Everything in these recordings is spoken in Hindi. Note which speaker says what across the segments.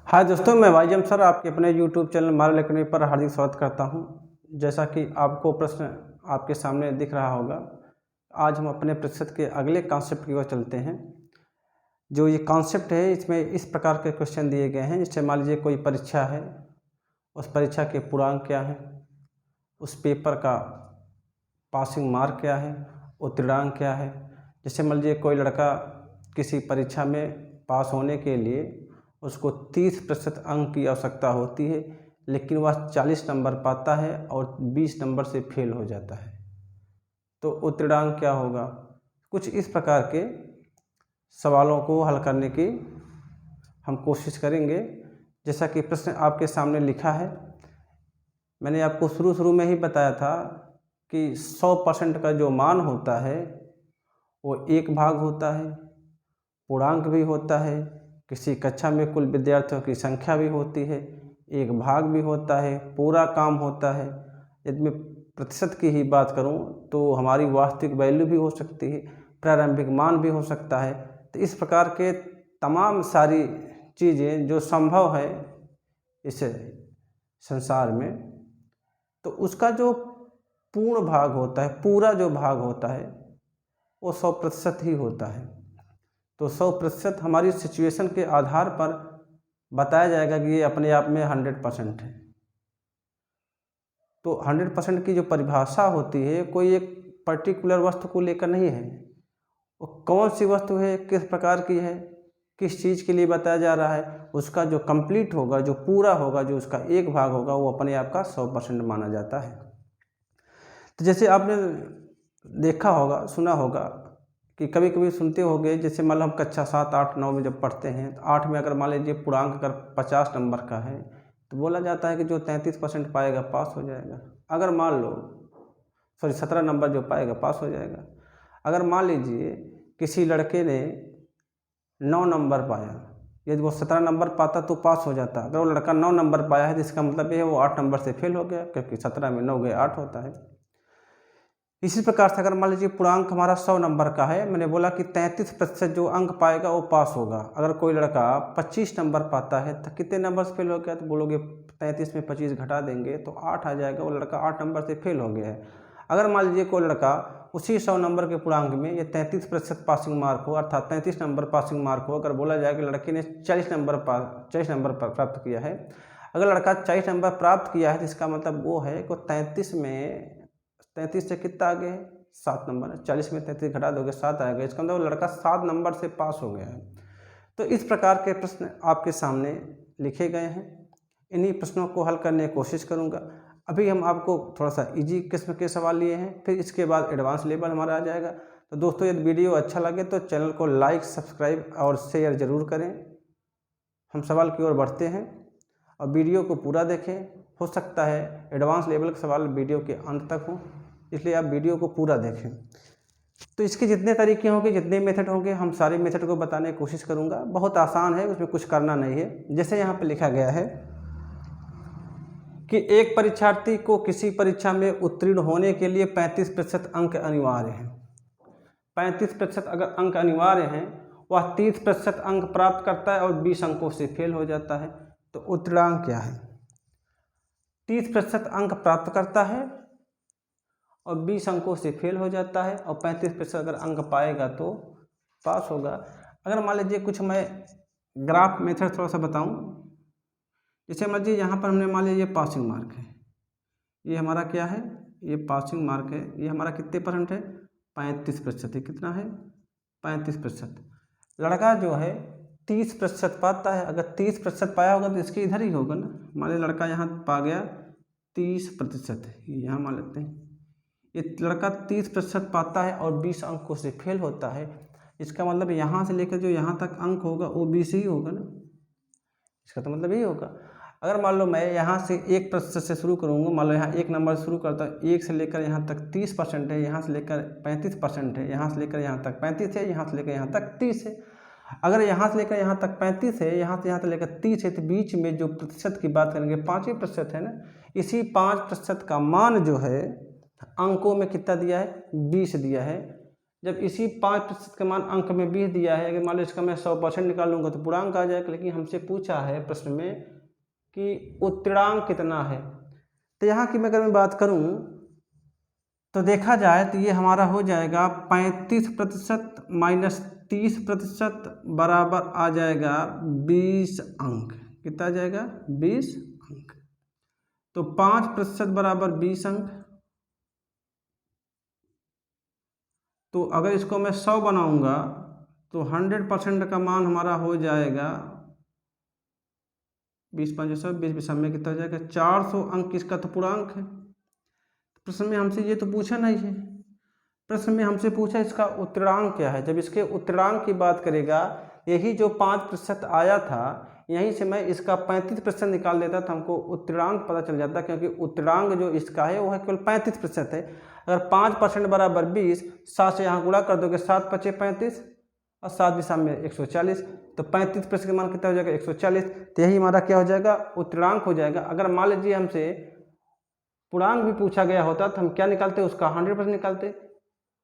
Speaker 1: हाय दोस्तों, मैं वाईएम सर आपके अपने यूट्यूब चैनल मारल एकेडमी पर हार्दिक स्वागत करता हूं। जैसा कि आपको प्रश्न आपके सामने दिख रहा होगा, आज हम अपने प्रतिशत के अगले कॉन्सेप्ट की ओर चलते हैं। जो ये कॉन्सेप्ट है, इसमें इस प्रकार के क्वेश्चन दिए गए हैं। जैसे मान लीजिए कोई परीक्षा है, उस परीक्षा के पूर्णांक क्या है, उस पेपर का पासिंग मार्क क्या है, उत्तीर्णांक क्या है। जैसे मान लीजिए कोई लड़का किसी परीक्षा में पास होने के लिए उसको 30% अंक की आवश्यकता होती है, लेकिन वह 40 नंबर पाता है और 20 नंबर से फेल हो जाता है, तो उत्तीर्णांक क्या होगा। कुछ इस प्रकार के सवालों को हल करने की हम कोशिश करेंगे। जैसा कि प्रश्न आपके सामने लिखा है, मैंने आपको शुरू में ही बताया था कि 100% का जो मान होता है वो 1 भाग होता है, पूर्णांक भी होता है, किसी कक्षा में कुल विद्यार्थियों की संख्या भी होती है, 1 भाग भी होता है, पूरा काम होता है। यदि मैं प्रतिशत की ही बात करूं तो हमारी वास्तविक वैल्यू भी हो सकती है, प्रारंभिक मान भी हो सकता है। तो इस प्रकार के तमाम सारी चीज़ें जो संभव है इस संसार में, तो उसका जो पूर्ण भाग होता है, पूरा जो भाग होता है, वो 100% ही होता है। तो 100% हमारी सिचुएशन के आधार पर बताया जाएगा कि ये अपने आप में 100% है। तो 100% की जो परिभाषा होती है, कोई एक पर्टिकुलर वस्तु को लेकर नहीं है, वो कौन सी वस्तु है, किस प्रकार की है, किस चीज़ के लिए बताया जा रहा है, उसका जो कंप्लीट होगा, जो पूरा होगा, जो उसका 1 भाग होगा, वो अपने आप का 100% माना जाता है। तो जैसे आपने देखा होगा, सुना होगा कि कभी कभी सुनते होंगे, जैसे मान लो हम कक्षा 7, 8, 9 में जब पढ़ते हैं, तो 8 में अगर मान लीजिए पूर्णांक अगर 50 नंबर का है, तो बोला जाता है कि जो 33% पाएगा पास हो जाएगा। अगर मान लो 17 नंबर जो पाएगा पास हो जाएगा। अगर मान लीजिए किसी लड़के ने 9 नंबर पाया, यदि वो 17 नंबर पाता तो पास हो जाता। अगर वो लड़का 9 नंबर पाया है तो इसका मतलब ये है वो 8 नंबर से फेल हो गया, क्योंकि 17 में 9 गए 8 होता है। इसी प्रकार से अगर मान लीजिए पूर्णांक हमारा 100 नंबर का है, मैंने बोला कि 33% जो अंक पाएगा वो पास होगा। अगर कोई लड़का 25 नंबर पाता है तो कितने नंबर से फेल हो गया, तो बोलोगे 33 में 25 घटा देंगे तो 8 आ जाएगा, वो लड़का 8 नंबर से फेल हो गया है। अगर मान लीजिए कोई लड़का उसी 100 नंबर के पूर्णांक में ये 33% पासिंग मार्क हो, अर्थात 33 नंबर पासिंग मार्क हो, अगर बोला जाए कि लड़के ने 40 नंबर प्राप्त किया है, अगर लड़का 40 नंबर प्राप्त किया है तो इसका मतलब वो है कि 33 से कितना आगे है, 7 नंबर है। 40 में 33 घटा दोगे 7 आएगा, इसका मतलब लड़का 7 नंबर से पास हो गया है। तो इस प्रकार के प्रश्न आपके सामने लिखे गए हैं। इन्हीं प्रश्नों को हल करने की कोशिश करूंगा। अभी हम आपको थोड़ा सा इजी किस्म के सवाल लिए हैं, फिर इसके बाद एडवांस लेवल हमारा आ जाएगा। तो दोस्तों, यदि वीडियो अच्छा लगे तो चैनल को लाइक, सब्सक्राइब और शेयर ज़रूर करें। हम सवाल की ओर बढ़ते हैं और वीडियो को पूरा देखें। हो सकता है एडवांस लेवल के सवाल वीडियो के अंत तक हों, इसलिए आप वीडियो को पूरा देखें। तो इसके जितने तरीके होंगे, जितने मेथड होंगे, हम सारे मेथड को बताने की कोशिश करूंगा। बहुत आसान है, उसमें कुछ करना नहीं है। जैसे यहाँ पे लिखा गया है कि एक परीक्षार्थी को किसी परीक्षा में उत्तीर्ण होने के लिए 35% अंक अनिवार्य हैं। 35% अगर अंक अनिवार्य हैं, वह 30% अंक प्राप्त करता है और 20 अंकों से फेल हो जाता है। तो उत्तीर्णांक क्या है? 30% अंक प्राप्त करता है और 20 अंकों से फेल हो जाता है, और 35% अगर अंक पाएगा तो पास होगा। अगर मान लीजिए कुछ मैं ग्राफ मेथड थोड़ा सा बताऊं, जैसे मान लीजिए यहाँ पर हमने मान लीजिए ये पासिंग मार्क है, ये हमारा क्या है, ये पासिंग मार्क है। ये हमारा कितने परसेंट है? 35% है। कितना है? 35%। लड़का जो है 30% पाता है। अगर 30% पाया होगा तो इसके इधर ही होगा ना। मान लीजिए लड़का यहाँ पा गया 30%, यहाँ मान लेते हैं। ये लड़का 30% पाता है और 20 अंकों से फेल होता है। इसका मतलब यहाँ से लेकर जो यहाँ तक अंक होगा वो 20 ही होगा ना। इसका तो मतलब यही होगा। अगर मान लो मैं यहाँ से 1% से शुरू करूँगा, मान लो यहाँ 1 नंबर शुरू करता हूँ, 1 से लेकर यहाँ तक 30% है, यहाँ से लेकर 35% है, यहाँ से लेकर यहाँ तक 35 है, यहाँ से लेकर यहाँ तक 30 है। अगर यहाँ से लेकर यहाँ तक 35 है, यहाँ से यहाँ तक लेकर 30 है, तो बीच में जो प्रतिशत की बात करेंगे 5% है ना। इसी 5% का मान जो है अंकों में कितना दिया है? 20 दिया है। जब इसी 5% का मान अंक में 20 दिया है, अगर मान लो इसका मैं 100% निकालूंगा तो पूर्णांक आ जाएगा। लेकिन हमसे पूछा है प्रश्न में कि उत्तरांक कितना है। तो यहाँ की अगर मैं बात करूँ तो देखा जाए तो ये हमारा हो जाएगा 35% माइनस 30% बराबर आ जाएगा 20 अंक। कितना आ जाएगा? 20 अंक। तो 5% बराबर 20 अंक। तो अगर इसको मैं 100 बनाऊंगा तो 100% का मान हमारा हो जाएगा 20 5 100 20 में कितना हो जाएगा? 400 अंक। इसका तो पूर्णांक है। प्रश्न में हमसे ये तो पूछा नहीं है। प्रश्न में हमसे पूछा इसका उत्तरांक क्या है। जब इसके उत्तरांक की बात करेगा, यही जो 5% आया था, यहीं से मैं इसका 35% निकाल देता तो हमको उत्तरांक पता चल जाता, क्योंकि उत्तरांक जो इसका है वो है केवल 35% है। अगर 5% बराबर 20, 7 से यहाँ गुणा कर दोगे, 7 पचे 35 और 7 दिशा में 140, तो 35% का मान कितना हो जाएगा? 140। तो यही हमारा क्या हो जाएगा? उत्तरांक हो जाएगा। अगर मान लीजिए हमसे पूर्णांक भी पूछा गया होता तो हम क्या निकालते? उसका 100% निकालते।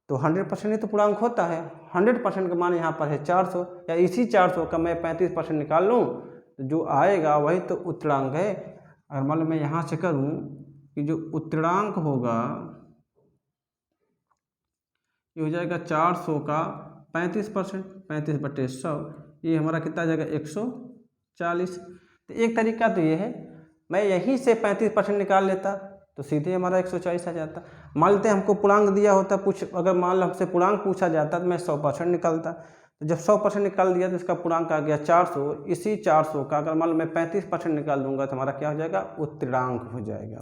Speaker 1: तो 100% ही तो पूर्णांक होता है। 100% का मान यहाँ पर है 400, या इसी 400 का मैं 35% निकाल लूँ तो जो आएगा वही तो उत्तरांक है। अगर मान लो मैं यहाँ से करूँ कि जो उत्तरांक होगा ये हो जाएगा 400 का 35%, 35/100, ये हमारा कितना आ जाएगा? 140। तो एक तरीका तो ये है, मैं यहीं से 35% निकाल लेता तो सीधे हमारा 140 आ जाता। मान लेते हैं हमको पूर्णांक दिया होता, अगर मान लो हमसे पूर्णांक पूछा जाता तो मैं 100% निकालता। तो जब 100% निकाल दिया तो इसका पूर्णांक आ गया 400। इसी 400 का अगर मान लो मैं 35% निकाल दूंगा तो हमारा क्या हो जाएगा? उत्तरांक हो जाएगा।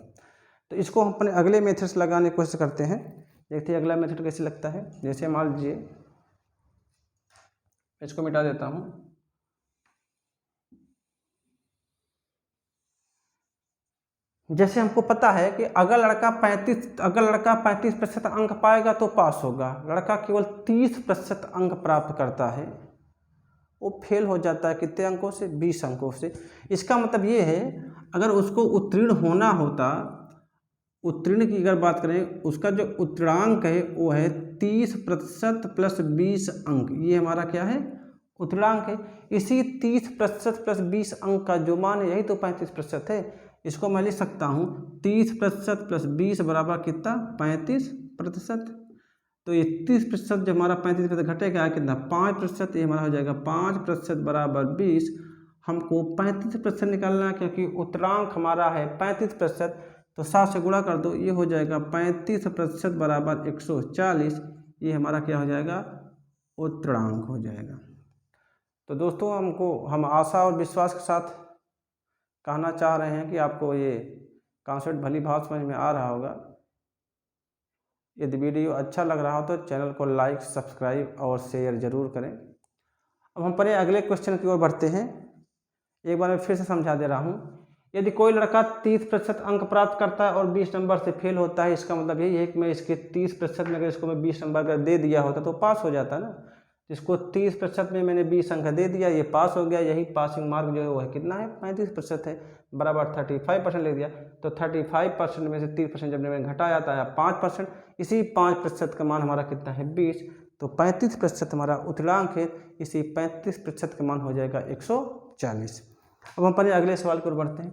Speaker 1: तो इसको हम अपने अगले मेथड से लगाने की कोशिश करते हैं। देखते हैं अगला मेथड कैसे लगता है। जैसे मान लीजिए इसको मिटा देता हूँ। जैसे हमको पता है कि अगर लड़का 35% अंक पाएगा तो पास होगा, लड़का केवल 30% अंक प्राप्त करता है वो फेल हो जाता है। कितने अंकों से? 20 अंकों से। इसका मतलब ये है, अगर उसको उत्तीर्ण होना होता, उत्तीर्ण की अगर बात करें, उसका जो उत्तरांक है वो है 30% प्लस 20 अंक। ये हमारा क्या है? उत्तरांक है। इसी 30% प्लस 20 अंक का जो मान है यही तो 35% है। इसको मैं लिख सकता हूँ 30% प्लस 20 बराबर कितना? 35%। तो ये 30% जो हमारा 35% घटेगा कितना? 5%। ये हमारा हो जाएगा 5% बराबर 20। हमको 35% निकालना है क्योंकि उत्तरांक हमारा है 35%। तो 7 से गुणा कर दो, ये हो जाएगा 35% बराबर 140। ये हमारा क्या हो जाएगा? उत्तरांक हो जाएगा। तो दोस्तों हम आशा और विश्वास के साथ कहना चाह रहे हैं कि आपको ये कॉन्सेप्ट भली भांति समझ में आ रहा होगा। यदि वीडियो अच्छा लग रहा हो तो चैनल को लाइक, सब्सक्राइब और शेयर जरूर करें। अब हम पहले अगले क्वेश्चन की ओर बढ़ते हैं। एक बार मैं फिर से समझा दे रहा हूँ। यदि कोई लड़का 30% अंक प्राप्त करता है और 20 नंबर से फेल होता है, इसका मतलब यही है कि मैं इसके 30% में अगर इसको मैं 20 नंबर अगर दे दिया होता तो पास हो जाता ना। इसको 30% में मैंने 20 अंक दे दिया, ये पास हो गया। यही पासिंग मार्क जो है वो है कितना है? 35% है। बराबर 35% ले दिया, तो 35% में से 30% जब मैंने घटाया था 5%। इसी 5% का मान हमारा कितना है? 20। तो 35% हमारा उत्तरांक है। इसी 35% का मान हो जाएगा 140। अब हम अपने अगले सवाल की ओर बढ़ते हैं।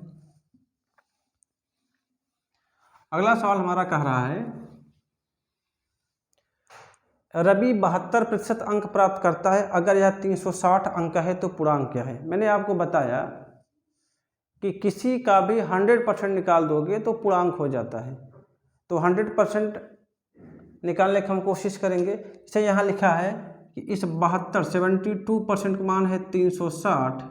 Speaker 1: अगला सवाल हमारा कह रहा है, रवि 72% अंक प्राप्त करता है, अगर यह 360 अंक है तो पूर्णांक क्या है? मैंने आपको बताया कि किसी का भी 100% निकाल दोगे तो पूर्णांक हो जाता है। तो 100% निकालने की हम कोशिश करेंगे। जैसे यहाँ लिखा है कि इस 72% का मान है 360,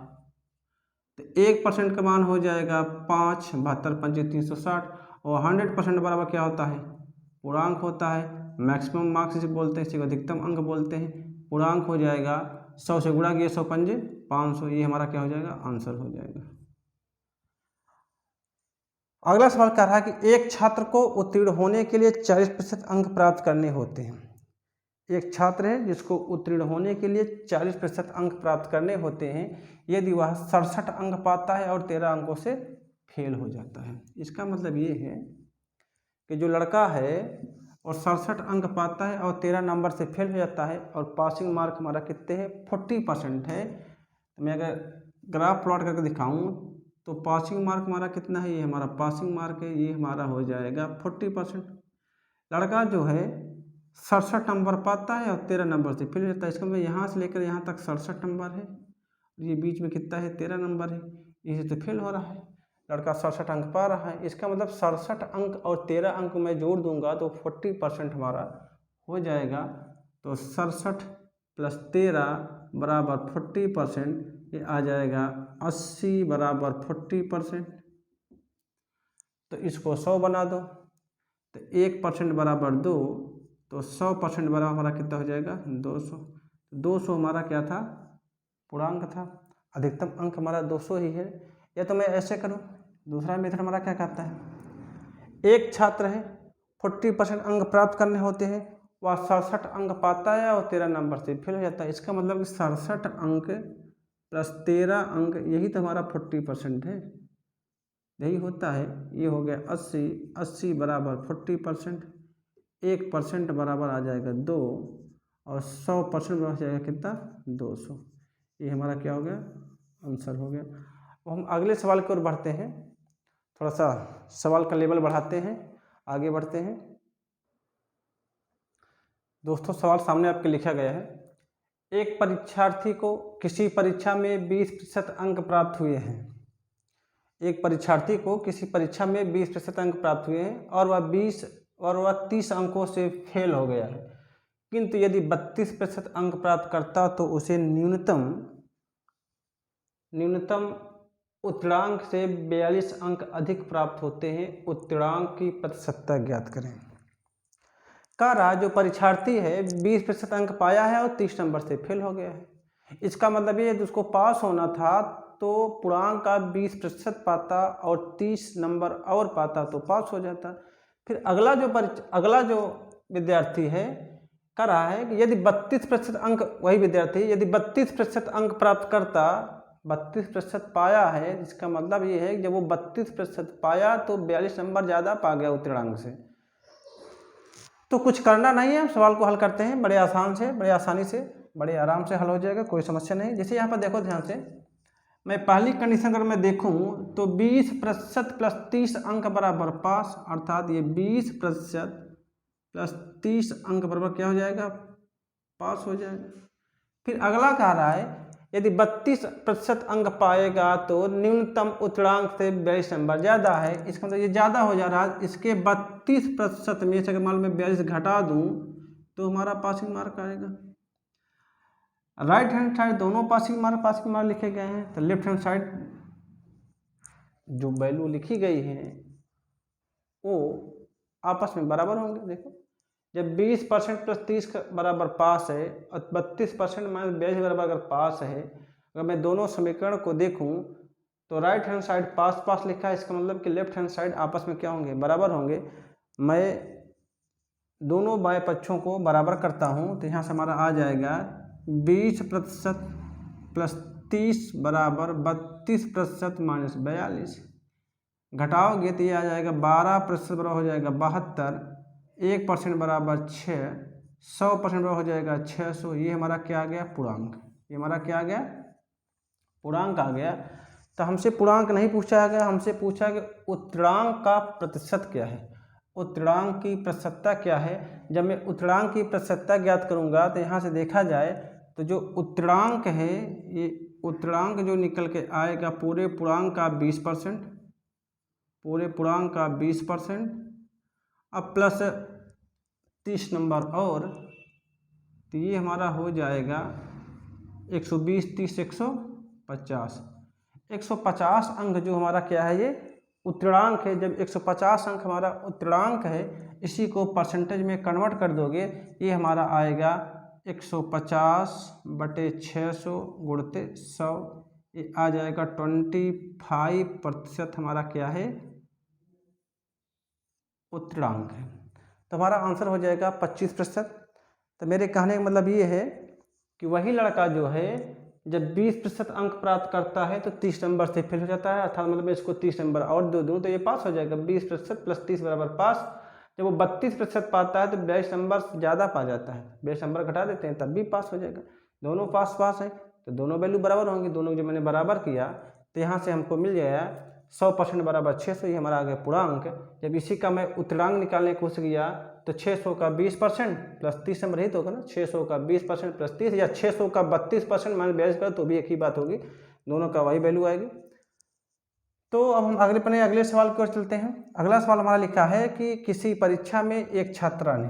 Speaker 1: तो 1% का मान हो जाएगा 5, 72 पंजे 360। और 100% बराबर क्या होता है? पूर्णांक होता है। मैक्सिमम मार्क्स जिसे बोलते हैं, इसी को अधिकतम अंक बोलते हैं। पूर्णांक हो जाएगा 100 से गुणा किया 100 पंजे 500। ये हमारा क्या हो जाएगा? आंसर हो जाएगा। अगला सवाल कह रहा है कि एक छात्र को उत्तीर्ण होने के लिए 40% अंक प्राप्त करने होते हैं। एक छात्र है जिसको उत्तीर्ण होने के लिए 40% अंक प्राप्त करने होते हैं। यदि वह 67 अंक पाता है और 13 अंकों से फेल हो जाता है। इसका मतलब ये है कि जो लड़का है और 67 अंक पाता है और 13 नंबर से फेल हो जाता है और पासिंग मार्क हमारा कितने हैं 40% है। मैं अगर ग्राफ प्लॉट करके दिखाऊं तो पासिंग मार्क हमारा कितना है, ये हमारा पासिंग मार्क है, ये हमारा हो जाएगा 40%। लड़का जो है 67 नंबर पाता है और 13 नंबर से फेल हो जाता है, इसका मतलब यहाँ से लेकर यहाँ तक 67 नंबर है, ये बीच में कितना है 13 नंबर है, इसे तो फेल हो रहा है। लड़का 67 अंक पा रहा है, इसका मतलब 67 अंक और 13 अंक मैं जोड़ दूंगा तो 40% हमारा हो जाएगा। तो 67 + 13 बराबर 40%, ये आ जाएगा 80 बराबर 40%। तो इसको 100 बना दो तो 1% बराबर 2, तो 100% बराबर हमारा कितना हो जाएगा 200। 200 हमारा क्या था, पूर्णांक था, अधिकतम अंक हमारा 200 ही है। या तो मैं ऐसे करूं, दूसरा मेथड हमारा क्या कहता है, एक छात्र है 40% अंक प्राप्त करने होते हैं, वह 67 अंक पाता है और 13 नंबर से फेल हो जाता है, इसका मतलब कि 67 अंक + 13 अंक, यही तो हमारा 40% है, यही होता है। ये हो गया 80, 80 बराबर 40%, 1% बराबर आ जाएगा 2 और 100% बराबर हो जाएगा कितना 200। ये हमारा क्या हो गया, आंसर हो गया। अब हम अगले सवाल की ओर बढ़ते हैं, थोड़ा सा सवाल का लेवल बढ़ाते हैं, आगे बढ़ते हैं। दोस्तों सवाल सामने आपके लिखा गया है, एक परीक्षार्थी को किसी परीक्षा में 20% अंक प्राप्त हुए हैं। एक परीक्षार्थी को किसी परीक्षा में 20% अंक प्राप्त हुए हैं और वह 30 अंकों से फेल हो गया है, किंतु यदि 32% अंक प्राप्त करता तो उसे न्यूनतम उत्तीर्णांक से 42 अंक अधिक प्राप्त होते हैं। उत्तीर्णांक की प्रतिशतता ज्ञात करें। कह रहा जो परीक्षार्थी है 20% अंक पाया है और 30 नंबर से फेल हो गया है, इसका मतलब ये उसको पास होना था तो पूर्णांक का 20% पाता और 30 नंबर और पाता तो पास हो जाता। फिर अगला जो विद्यार्थी है कह रहा है कि यदि 32% अंक, वही विद्यार्थी यदि 32% अंक प्राप्त करता, 32% पाया है, इसका मतलब ये है कि जब वो 32% पाया तो 42 नंबर ज़्यादा पा गया उत्तीर्णांक से। तो कुछ करना नहीं है, सवाल को हल करते हैं बड़े आसानी से, बड़े आराम से हल हो जाएगा, कोई समस्या नहीं। जैसे यहाँ पर देखो ध्यान से, मैं पहली कंडीशन अगर मैं देखूँ तो 20% + 30 अंक बराबर पास, अर्थात ये 20% + 30 अंक बराबर क्या हो जाएगा, पास हो जाएगा। फिर अगला कह रहा है यदि 32% अंक पाएगा तो न्यूनतम उत्तीर्णांक से 42 नंबर ज़्यादा है, इसका मतलब ये ज़्यादा हो जा रहा है। इसके 32% में से अगर मान लो मैं 42 घटा दूँ तो हमारा पासिंग मार्क आएगा। राइट हैंड साइड दोनों पासिंग मार्क लिखे गए हैं, तो लेफ्ट हैंड साइड जो वैल्यू लिखी गई है वो आपस में बराबर होंगे। देखो जब 20% + 30 बराबर पास है और 32% - 42 बराबर अगर पास है, अगर मैं दोनों समीकरण को देखूं तो राइट हैंड साइड पास लिखा है, इसका मतलब कि लेफ्ट हैंड साइड आपस में क्या होंगे, बराबर होंगे। मैं दोनों बाएं पक्षों को बराबर करता हूं तो यहाँ से हमारा आ जाएगा 20% + 30 बराबर 32% - 42, घटाओगे तो ये आ जाएगा 12% बराबर हो जाएगा 72, 1% बराबर 6, 100% बराबर हो जाएगा 600। ये हमारा क्या आ गया, पूर्णांक। ये हमारा क्या आ गया, पूर्णांक आ गया। तो हमसे पूर्णांक नहीं पूछा गया, हमसे पूछा कि उत्तीर्णांक का प्रतिशत क्या है, उत्तीर्णांक की प्रतिशतता क्या है। जब मैं उत्तीर्णांक की प्रतिशतता ज्ञात करूंगा तो यहाँ से देखा जाए तो जो उत्तीर्णांक है, ये उत्तीर्णांक जो निकल के आएगा पूरे पूर्णांक का 20%, पूरे पूर्णांक का 20%, अब प्लस 30 नंबर और, तो ये हमारा हो जाएगा 120, 30, 150, 150 अंक जो हमारा क्या है, ये उत्तीर्णांक है। जब 150 अंक हमारा उत्तीर्णांक है, इसी को परसेंटेज में कन्वर्ट कर दोगे, ये हमारा आएगा 150/600 × 100, ये आ जाएगा 25% हमारा क्या है, उत्तीर्णांक है। तो हमारा आंसर हो जाएगा 25%। तो मेरे कहने का मतलब ये है कि वही लड़का जो है जब 20% अंक प्राप्त करता है तो 30 नंबर से फेल हो जाता है, अर्थात मतलब मैं इसको 30 नंबर और दे दूँ तो ये पास हो जाएगा। 20% + 30 बराबर पास। जब वो 32% पाता है तो 42 नंबर ज़्यादा पा जाता है, 42 नंबर घटा देते हैं तब भी पास हो जाएगा। दोनों पास पास है तो दोनों वैल्यू बराबर होंगी। दोनों जब मैंने बराबर किया तो यहाँ से हमको मिल जाएगा 100% बराबर 600, ये हमारा आ गया पूर्णांक। जब इसी का मैं उत्तरांक निकालने की कोशिश किया तो 600 का 20% प्लस 30 नंबर ही तो होगा ना, 600 का 20% प्लस 30 या 600 का 32% माइनस 42 करो तो भी एक ही बात होगी, दोनों का वही वैल्यू आएगी। तो अब हम अगले सवाल की ओर चलते हैं। अगला सवाल हमारा लिखा है कि किसी परीक्षा में एक छात्रा ने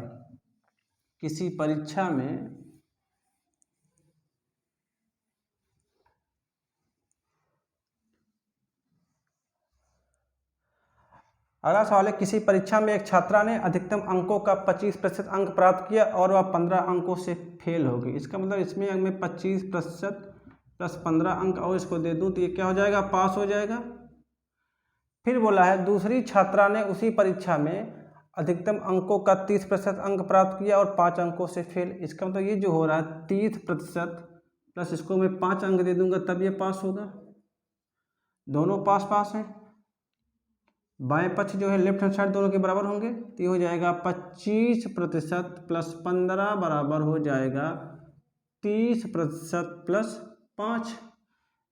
Speaker 1: अगला सवाल है, किसी परीक्षा में एक छात्रा ने अधिकतम अंकों का 25% अंक प्राप्त किया और वह 15 अंकों से फेल हो गई। इसका मतलब इसमें मैं 25% प्लस 15 अंक और इसको दे दूं तो ये क्या हो जाएगा, पास हो जाएगा। फिर बोला है दूसरी छात्रा ने उसी परीक्षा में अधिकतम अंकों का 30% अंक प्राप्त किया और 5 अंकों से फेल। इसका मतलब ये जो हो रहा है 30% प्लस इसको मैं 5 अंक दे दूंगा तब ये पास होगा। दोनों पास पास हैं, बाएं पक्ष जो है लेफ्ट हैंड साइड दोनों के बराबर होंगे तो ये हो जाएगा 25% प्लस 15 बराबर हो जाएगा 30% प्लस 5।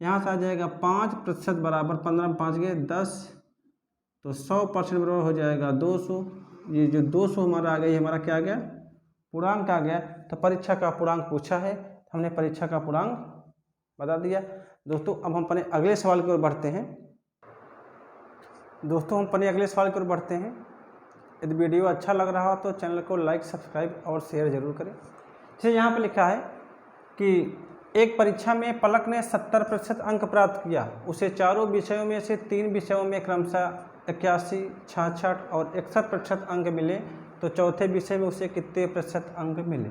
Speaker 1: यहाँ से आ जाएगा 5% बराबर 15 में 5 गए 10, तो 100% बराबर हो जाएगा 200। ये जो 200 हमारा आ गया, ये हमारा क्या आ गया, पूर्णांक आ गया। तो परीक्षा का पूर्णांक पूछा है, हमने परीक्षा का पूर्णांक बता दिया। दोस्तों अब हम अपने अगले सवाल की ओर बढ़ते हैं। यदि वीडियो अच्छा लग रहा हो तो चैनल को लाइक, सब्सक्राइब और शेयर जरूर करें। जैसे यहाँ पर लिखा है कि एक परीक्षा में पलक ने 70% अंक प्राप्त किया, उसे चारों विषयों में से 3 विषयों में क्रमशः 81, 66 और 61% अंक मिले, तो चौथे विषय में उसे कितने प्रतिशत अंक मिले।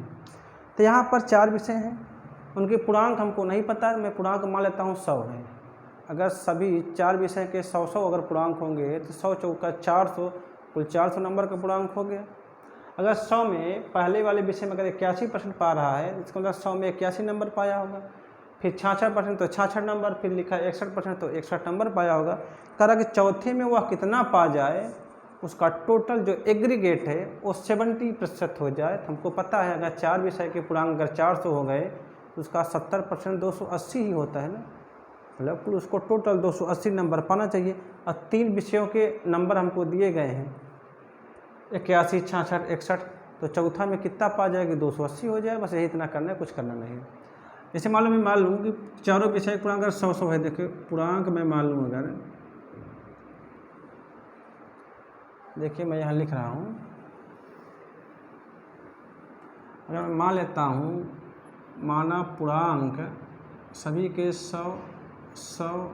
Speaker 1: तो यहाँ पर 4 विषय हैं, उनके पूर्णांक हमको नहीं पता, मैं पूर्णांक मान लेता हूँ 100 है। अगर सभी 4 विषय के 100 अगर पूर्णांक होंगे तो 100 चौका 400, कुल 400 नंबर का पूर्णांक हो गया। अगर 100 में पहले वाले विषय में अगर 81% पा रहा है, इसका मतलब 100 में 81 नंबर पाया होगा। फिर 66% तो 66 नंबर, फिर लिखा 61% तो 61 नंबर पाया होगा। कह रहा कि चौथे में वह कितना पा जाए, उसका टोटल जो एग्रीगेट है वो 70% हो जाए। तो हमको पता है अगर 4 विषय के पूर्णांक अगर 400 हो गए तो उसका 70% 280 ही होता है ना, मतलब कुल उसको टोटल 280 नंबर पाना चाहिए। और 3 विषयों के नंबर हमको दिए गए हैं 81, 66, 61, तो चौथा में कितना पा जाएगी, 280 हो जाए। बस यही इतना करना है, कुछ करना नहीं है। जैसे मान लूँ कि चारों विषय पूर्णांक अगर 100 है, देखिए पूर्णांक मैं मान लूँ अगर, देखिए मैं यहाँ लिख रहा हूँ, अगर मैं मान लेता हूँ माना पूर्णांक सभी के 100, 100,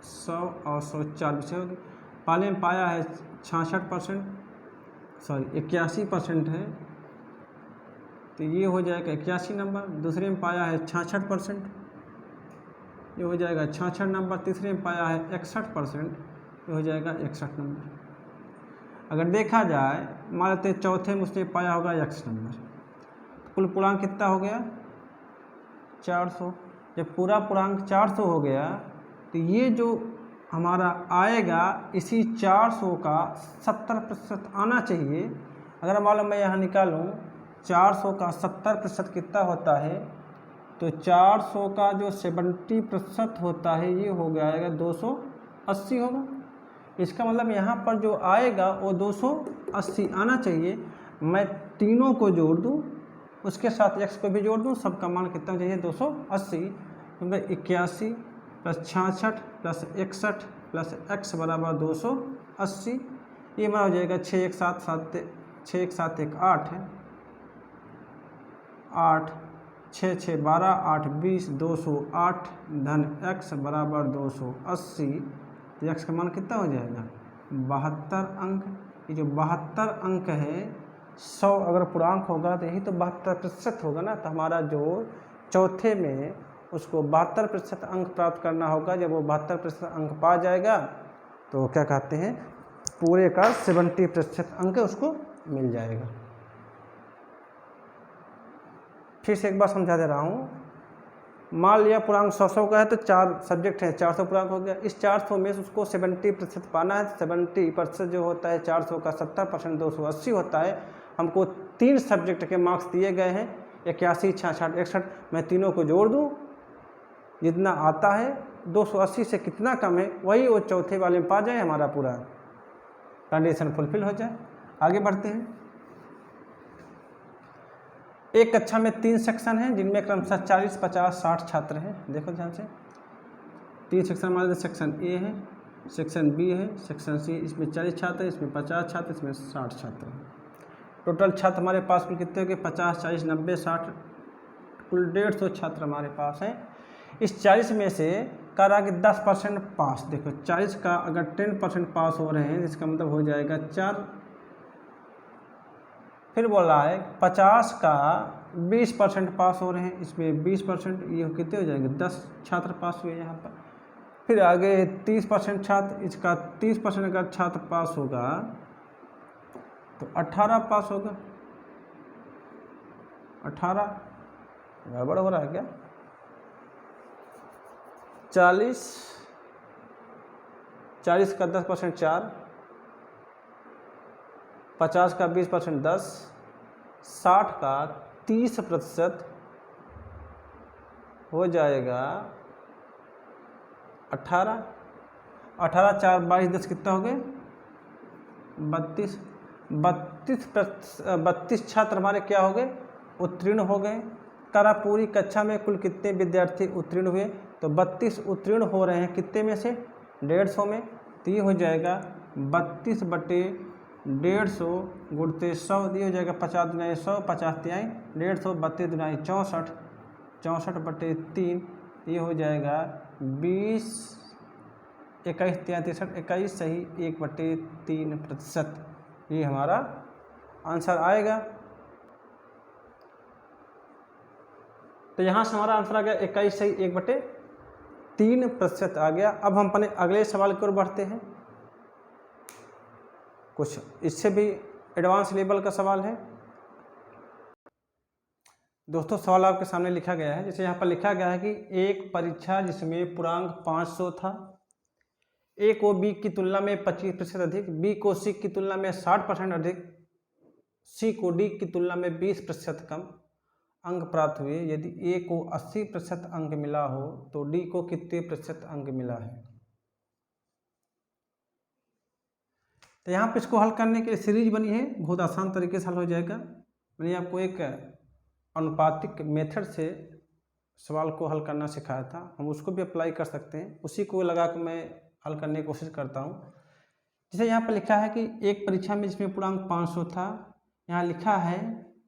Speaker 1: 100 और 100 4 विषय। पहले में पाया है 81% है, तो ये हो जाएगा 81 नंबर। दूसरे में पाया है 66%, ये हो जाएगा 66 नंबर। तीसरे में पाया है 61%, ये हो जाएगा 61 नंबर। अगर देखा जाए मान लेते हैं चौथे में उसने पाया होगा 61 नंबर, तो कुल पूर्णांक कितना हो गया, 400। जब पूरा पूर्णांक 400 हो गया तो ये जो हमारा आएगा इसी 400 का 70% आना चाहिए। अगर मान लो मैं यहाँ निकालूँ 400 का 70% कितना होता है, तो 400 का जो 70% होता है ये हो जाएगा 280 होगा। इसका मतलब यहाँ पर जो आएगा वो 280 आना चाहिए। मैं तीनों को जोड़ दूँ, उसके साथ x को भी जोड़ दूँ, सबका मान कितना चाहिए, 280। मतलब 81 प्लस 66 प्लस 61 प्लस x बराबर 280। ये हमारा हो जाएगा 6 1 7 7 6 1 7 1 8 है, 8 6 6 12 8 20 208 धन x बराबर 280। तो x का मान कितना हो जाएगा, 72 अंक। ये जो 72 अंक है, 100 अगर पूर्णांक होगा तो यही तो 72% होगा ना। तो हमारा जो चौथे में उसको 72% अंक प्राप्त करना होगा। जब वो 72% अंक पा जाएगा तो क्या कहते हैं, पूरे का 70% अंक उसको मिल जाएगा। फिर से एक बार समझा दे रहा हूँ मान लिया पूर्णांक 100 का है तो 4 सब्जेक्ट है, 400 पूर्णांक हो गया। इस 400 में उसको 70% पाना है। 70% जो होता है 400 का 70% 280 होता है। हमको 3 सब्जेक्ट के मार्क्स दिए गए हैं, 81, 66, 61। मैं तीनों को जोड़ दूँ, जितना आता है 280 से कितना कम है वही वो चौथे वाले में पा जाए, हमारा पूरा कंडीशन फुलफिल हो जाए। आगे बढ़ते हैं। एक कक्षा में 3 सेक्शन हैं जिनमें क्रमशः 40, 50, 60 छात्र हैं। देखो ध्यान से, 3 सेक्शन हमारे, सेक्शन ए है, सेक्शन बी है, सेक्शन सी। इसमें 40 छात्र हैं, इसमें 50 छात्र, इसमें 60 छात्र हैं। टोटल छात्र हमारे पास कुल कितने हो गए? 50, 40, 90, 60, कुल 150 छात्र हमारे पास हैं। इस 40 में से कह रहा कि 10% पास। देखो 40 का अगर 10% पास हो रहे हैं इसका मतलब हो जाएगा 4। फिर बोल रहा है 50 का 20% पास हो रहे हैं, इसमें 20%, ये कितने हो जाएंगे? 10 छात्र पास हुए यहाँ पर। फिर आगे 30% छात्र, इसका 30% अगर छात्र पास होगा तो 18 पास होगा। 18 गड़बड़ हो रहा है क्या? 40 का 10% 4, 50 का 20% 10, 60 का 30% हो जाएगा 18। 18, 4, 22, 10 कितना हो गए? 32। 32 छात्र हमारे क्या हो गए? उत्तीर्ण हो गए। करा पूरी कक्षा में कुल कितने विद्यार्थी उत्तीर्ण हुए? तो 32 उत्तीर्ण हो रहे हैं, कितने में से? 150 में। तो ये हो जाएगा 32/150 गुणते 100, ये हो जाएगा 50 दुनाई 100, 50 तिहाई 150, 32 दुनाई 64, 64/3, ये हो जाएगा 20, 21 तिहाई 63, 21 सही 1/3%। ये हमारा आंसर आएगा। तो यहाँ से हमारा आंसर आ गया 21 सही 1/3% आ गया। अब हम अपने अगले सवाल की ओर बढ़ते हैं। कुछ इससे भी एडवांस लेवल का सवाल है। दोस्तों सवाल आपके सामने लिखा गया है, जैसे यहाँ पर लिखा गया है कि एक परीक्षा जिसमें पूर्णांक 500 था, ए को बी की तुलना में 25% अधिक, बी को सी की तुलना में 60% अधिक, सी को डी की तुलना में 20% कम अंक प्राप्त हुए। यदि ए को 80% अंक मिला हो तो डी को कितने प्रतिशत अंक मिला है? तो यहाँ पे इसको हल करने के लिए सीरीज बनी है, बहुत आसान तरीके से हल हो जाएगा। मैंने आपको एक अनुपातिक मेथड से सवाल को हल करना सिखाया था, हम उसको भी अप्लाई कर सकते हैं। उसी को लगा कर मैं हल करने की कोशिश करता हूँ। जैसे यहाँ पर लिखा है कि एक परीक्षा में जिसमें पूर्णांक 500 था, यहाँ लिखा है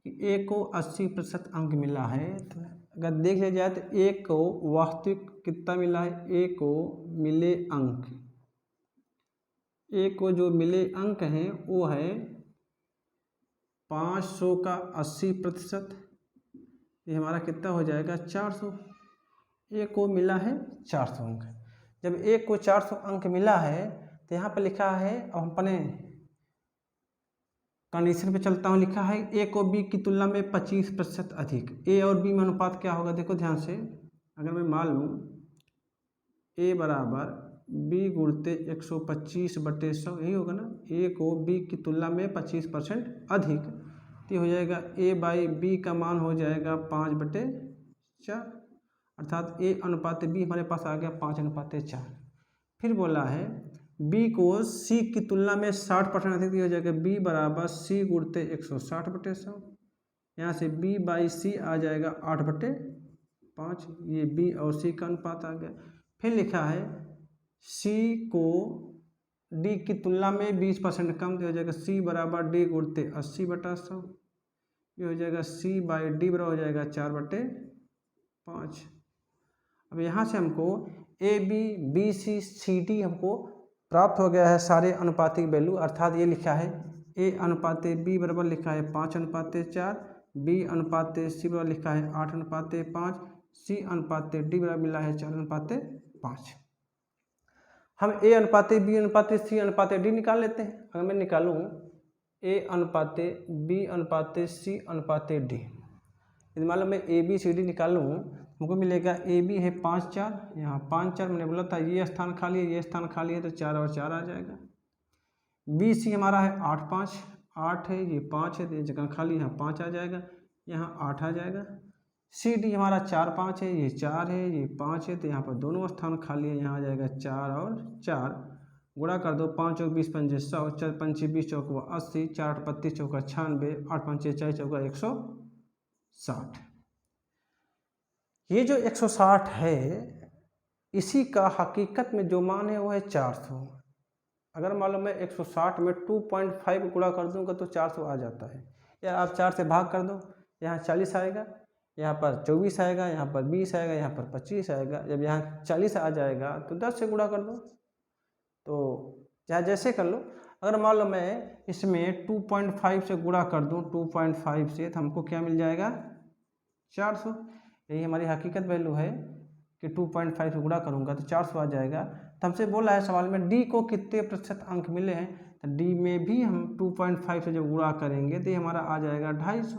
Speaker 1: कि ए को 80% अंक मिला है। तो अगर देख लिया जाए तो ए को वास्तविक कितना मिला है? ए को मिले अंक, ए को जो मिले अंक हैं वो है 500 का 80%, ये हमारा कितना हो जाएगा? 400। ए को मिला है 400 अंक। जब ए को 400 अंक मिला है तो यहाँ पर लिखा है, अब हम अपने कंडीशन पे चलता हूँ, लिखा है ए को बी की तुलना में 25% अधिक। ए और बी में अनुपात क्या होगा? देखो ध्यान से, अगर मैं मान लूँ ए बराबर बी गुणते 125/100, यही होगा ना। ए को बी की तुलना में 25% अधिक, तो ये हो जाएगा ए बाई बी का मान हो जाएगा 5/4, अर्थात ए अनुपात बी हमारे पास आ गया 5/4। फिर बोला है बी को सी की तुलना में 60% अधिक, हो जाएगा बी बराबर सी गुणते 160/100। यहाँ से बी बाई सी आ जाएगा 8/5, ये बी और सी का अनुपात आ गया। फिर लिखा है सी को डी की तुलना में 20% कम, तो हो जाएगा सी बराबर डी गुणते 80/100, ये हो जाएगा सी बाई डी बराबर हो जाएगा 4/5। अब यहाँ से हमको A B B C C D हमको प्राप्त हो गया है सारे अनुपातिक वैल्यू, अर्थात ये लिखा है ए अनुपाते बी बराबर लिखा है 5/4, बी अनुपाते सी बराबर लिखा है 8/5, सी अनुपाते डी बराबर मिला है 4/5। हम ए अनुपाते बी अनुपाते सी अनुपाते डी निकाल लेते हैं। अगर मैं निकालूँ ए अनुपाते बी अनुपाते सी अनुपाते डी, यदि मान लो मैं ए बी सी डी निकालूँ हमको मिलेगा ए बी है 5 4, यहाँ 5 4 मैंने बोला था ये स्थान खाली है, ये स्थान खाली है, तो 4 और 4 आ जाएगा। बी सी हमारा है 8 5, 8 है, ये 5 है, तो ये जगह खाली, यहाँ 5 आ जाएगा, यहाँ 8 आ जाएगा। सी डी हमारा 4 5 है, ये 4 है, ये 5 है, तो यहाँ पर दोनों स्थान खाली है, यहाँ आ जाएगा 4 और 4। गुणा कर दो, 5 और 20 पंजे 100, 4 पंचे 20 चौका 80, 4 पत्ती चौका 96, 8 पंचे 4 चौका 160। ये जो 160 है, इसी का हकीकत में जो मान है वो है 400। अगर मालूम है 160 में 2.5 गुणा कर दूंगा तो 400 आ जाता है, या आप 4 से भाग कर दो, यहाँ 40 आएगा, यहाँ पर 24 आएगा, यहाँ पर 20 आएगा, यहाँ पर 25 आएगा। जब यहाँ 40 आ जाएगा तो 10 से गुणा कर दो, तो चाहे जैसे कर लो। अगर मान लो मैं इसमें 2.5 से गुणा कर दूं, 2.5 से, तो हमको क्या मिल जाएगा 400। यही हमारी हकीकत वैल्यू है कि 2.5 से गुणा करूंगा तो 400 आ जाएगा। तो हमसे बोला है सवाल में डी को कितने प्रतिशत अंक मिले हैं, तो डी में भी हम 2.5 से जब गुणा करेंगे तो ये हमारा आ जाएगा 250,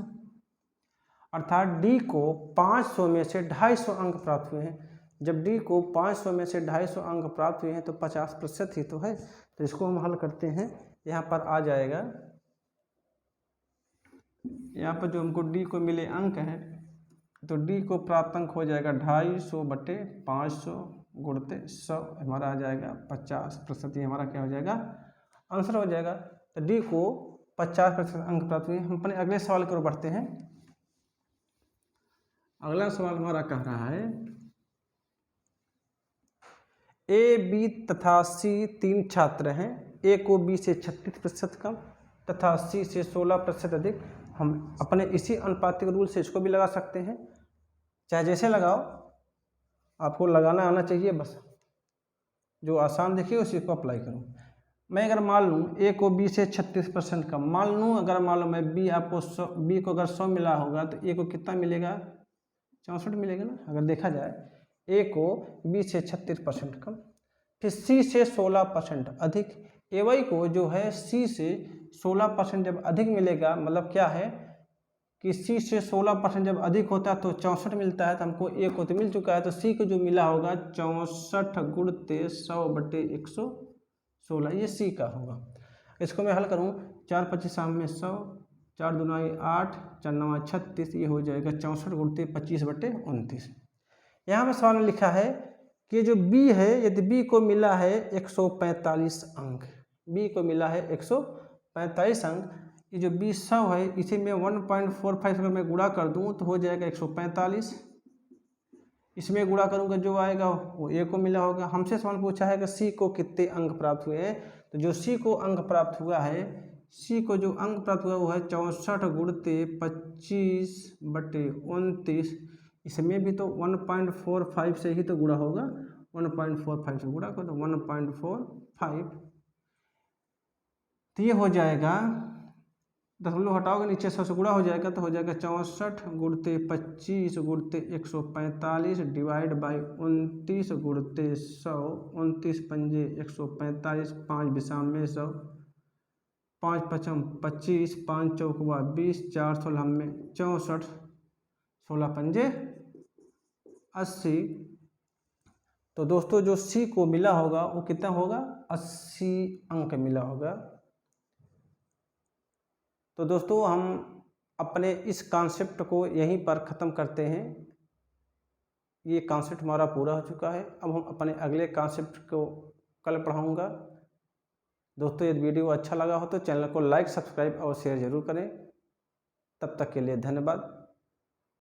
Speaker 1: अर्थात डी को 500 में से 250 अंक प्राप्त हुए हैं। जब डी को 500 में से 250 अंक प्राप्त हुए हैं तो 50% ही तो है। तो इसको हम हल करते हैं, यहाँ पर आ जाएगा, यहाँ पर जो हमको डी को मिले अंक हैं, तो डी को प्राप्त अंक हो जाएगा 250 बटे 500 गुणते 100, हमारा आ जाएगा 50%। ये हमारा क्या हो जाएगा, आंसर हो जाएगा। तो डी को 50% अंक प्राप्त हुए। हम अपने अगले सवाल की ओर बढ़ते हैं। अगला सवाल हमारा कह रहा है ए बी तथा सी 3 छात्र हैं। ए को बी से 36% कम तथा सी से 16% अधिक। हम अपने इसी अनुपातिक रूल से इसको भी लगा सकते हैं, चाहे जैसे लगाओ, आपको लगाना आना चाहिए, बस जो आसान देखिए उसी को अप्लाई करूँ। मैं अगर मान लूँ ए को बी से 36% कम, मान लूँ अगर मान लो मैं बी आपको 100, बी को अगर 100 मिला होगा तो ए को कितना मिलेगा, 64 मिलेगा ना। अगर देखा जाए ए को बी से 36% कम, फिर सी से 16% अधिक। ए वाई को जो है सी से 16% जब अधिक मिलेगा, मतलब क्या है कि सी से 16% जब अधिक होता है तो 64 मिलता है। तो हमको ए को तो मिल चुका है, तो सी को जो मिला होगा 64 गुणते 100 बटे 116, ये सी का होगा। इसको मैं हल करूँ, 4 25 में 100, 4 दूनाई 8, 4 9 36, ये हो जाएगा 64 गुणते 25 बटे 29। यहाँ में सवाल में लिखा है कि जो बी है, यदि बी को मिला है 145 अंक, बी को मिला है 145 अंक, ये जो बी 100 है, इसे मैं 1.45 अगर मैं गुणा कर दूँ तो हो जाएगा 145। इसमें गुणा करूँगा जो आएगा वो ए को मिला होगा। हमसे सवाल पूछा है कि सी को कितने अंक प्राप्त हुए हैं, तो जो सी को अंक प्राप्त हुआ है, सी को जो अंक प्राप्त हुआ वो है 64 गुणते 25 बटे 29। इसमें भी तो 1.45 से ही तो गुणा होगा, 1.45 से गुणा कर दो 1.45, तो ये हो जाएगा, दशमलव हटाओगे नीचे 100 से गुणा हो जाएगा, तो हो जाएगा 64 गुणते 25 गुणते 145 डिवाइड बाई 29 गुणते 100, 29 पंजे 145, 5 विषम में 100, 5 पचम 25, 5 चौकवा 20, 4 16 में 64, 16 पंजे 80। तो दोस्तों जो सी को मिला होगा वो कितना होगा, 80 अंक मिला होगा। तो दोस्तों हम अपने इस कॉन्सेप्ट को यहीं पर ख़त्म करते हैं। ये कॉन्सेप्ट हमारा पूरा हो चुका है। अब हम अपने अगले कॉन्सेप्ट को कल पढ़ाऊँगा। दोस्तों यदि वीडियो अच्छा लगा हो तो चैनल को लाइक, सब्सक्राइब और शेयर ज़रूर करें। तब तक के लिए धन्यवाद।